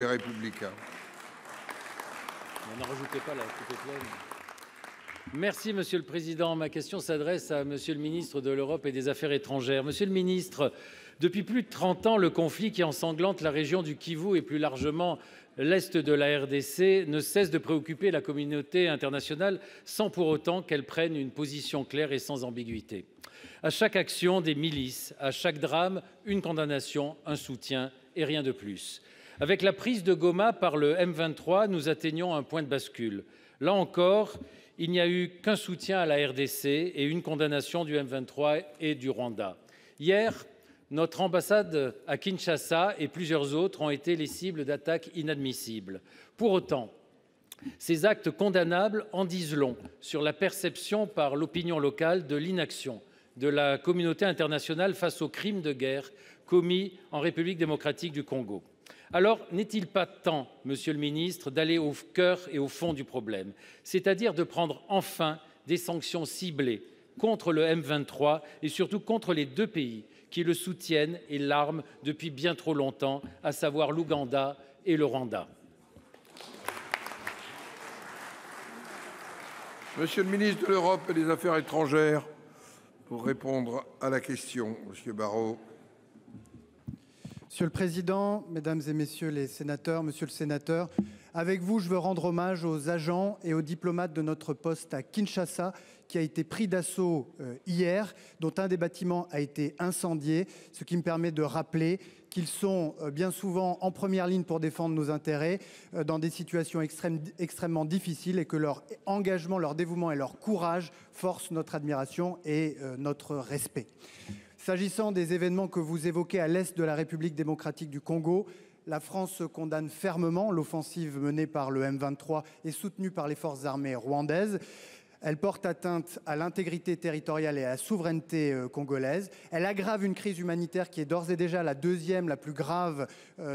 Les Républicains. N'en rajoutez pas là, tout est plein. Merci Monsieur le Président. Ma question s'adresse à Monsieur le ministre de l'Europe et des Affaires étrangères. Monsieur le ministre, depuis plus de 30 ans, le conflit qui ensanglante la région du Kivu et plus largement l'Est de la RDC ne cesse de préoccuper la communauté internationale sans pour autant qu'elle prenne une position claire et sans ambiguïté. À chaque action des milices, à chaque drame, une condamnation, un soutien et rien de plus. Avec la prise de Goma par le M23, nous atteignons un point de bascule. Là encore, il n'y a eu qu'un soutien à la RDC et une condamnation du M23 et du Rwanda. Hier, notre ambassade à Kinshasa et plusieurs autres ont été les cibles d'attaques inadmissibles. Pour autant, ces actes condamnables en disent long sur la perception par l'opinion locale de l'inaction de la communauté internationale face aux crimes de guerre commis en République démocratique du Congo. Alors, n'est-il pas temps, Monsieur le ministre, d'aller au cœur et au fond du problème, c'est-à-dire de prendre enfin des sanctions ciblées contre le M23 et surtout contre les deux pays qui le soutiennent et l'arment depuis bien trop longtemps, à savoir l'Ouganda et le Rwanda? Monsieur le ministre de l'Europe et des Affaires étrangères, pour répondre à la question, Monsieur Barrot. Monsieur le Président, Mesdames et Messieurs les sénateurs, Monsieur le sénateur, avec vous, je veux rendre hommage aux agents et aux diplomates de notre poste à Kinshasa qui a été pris d'assaut hier, dont un des bâtiments a été incendié, ce qui me permet de rappeler qu'ils sont bien souvent en première ligne pour défendre nos intérêts dans des situations extrêmement difficiles et que leur engagement, leur dévouement et leur courage forcent notre admiration et notre respect. S'agissant des événements que vous évoquez à l'est de la République démocratique du Congo, la France condamne fermement l'offensive menée par le M23 et soutenue par les forces armées rwandaises. Elle porte atteinte à l'intégrité territoriale et à la souveraineté congolaise. Elle aggrave une crise humanitaire qui est d'ores et déjà la deuxième la plus grave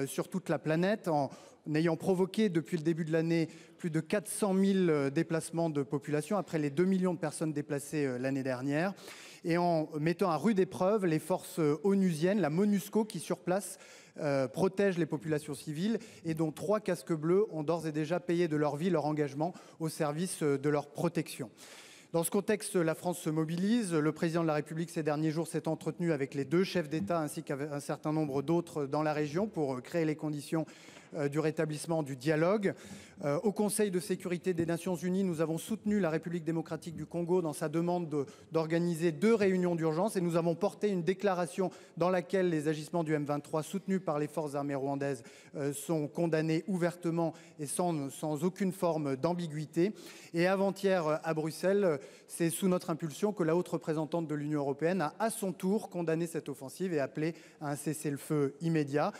sur toute la planète, en ayant provoqué depuis le début de l'année plus de 400 000 déplacements de population, après les 2 millions de personnes déplacées l'année dernière, et en mettant à rude épreuve les forces onusiennes, la MONUSCO qui sur place protège les populations civiles et dont 3 casques bleus ont d'ores et déjà payé de leur vie leur engagement au service de leur protection. Dans ce contexte, la France se mobilise. Le président de la République, ces derniers jours, s'est entretenu avec les 2 chefs d'État ainsi qu'un certain nombre d'autres dans la région pour créer les conditions du rétablissement du dialogue. Au Conseil de sécurité des Nations Unies, nous avons soutenu la République démocratique du Congo dans sa demande d'organiser 2 réunions d'urgence et nous avons porté une déclaration dans laquelle les agissements du M23 soutenus par les forces armées rwandaises sont condamnés ouvertement et sans aucune forme d'ambiguïté. Et avant-hier à Bruxelles, c'est sous notre impulsion que la haute représentante de l'Union européenne a à son tour condamné cette offensive et appelé à un cessez-le-feu immédiat.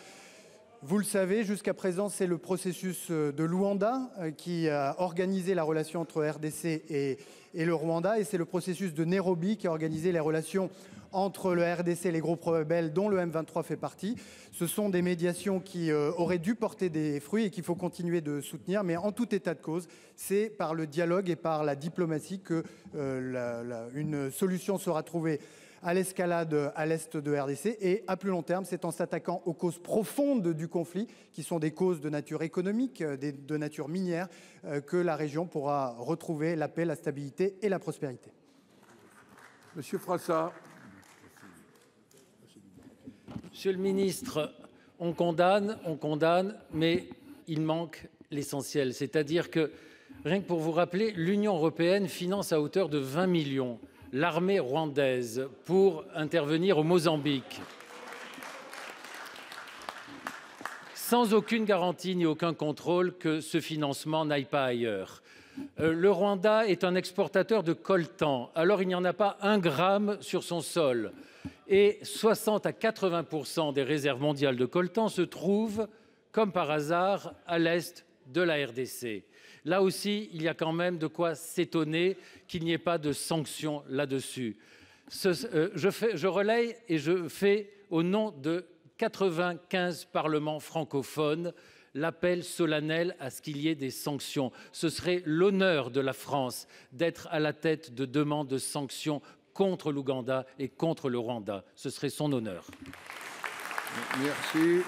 Vous le savez, jusqu'à présent, c'est le processus de Luanda qui a organisé la relation entre RDC et le Rwanda. Et c'est le processus de Nairobi qui a organisé les relations entre le RDC et les groupes rebelles dont le M23 fait partie. Ce sont des médiations qui auraient dû porter des fruits et qu'il faut continuer de soutenir. Mais en tout état de cause, c'est par le dialogue et par la diplomatie que une solution sera trouvée à l'escalade à l'est de RDC et à plus long terme, c'est en s'attaquant aux causes profondes du conflit, qui sont des causes de nature économique, de nature minière, que la région pourra retrouver la paix, la stabilité et la prospérité. Monsieur Frassa. Monsieur le ministre, on condamne, mais il manque l'essentiel. C'est-à-dire que, rien que pour vous rappeler, l'Union européenne finance à hauteur de 20 millions l'armée rwandaise pour intervenir au Mozambique, sans aucune garantie ni aucun contrôle que ce financement n'aille pas ailleurs. Le Rwanda est un exportateur de coltan, alors il n'y en a pas 1 gramme sur son sol. Et 60 à 80% des réserves mondiales de coltan se trouvent, comme par hasard, à l'est de la RDC. Là aussi, il y a quand même de quoi s'étonner qu'il n'y ait pas de sanctions là-dessus. Je relaye et je fais au nom de 95 parlements francophones l'appel solennel à ce qu'il y ait des sanctions. Ce serait l'honneur de la France d'être à la tête de demandes de sanctions contre l'Ouganda et contre le Rwanda. Ce serait son honneur. Merci.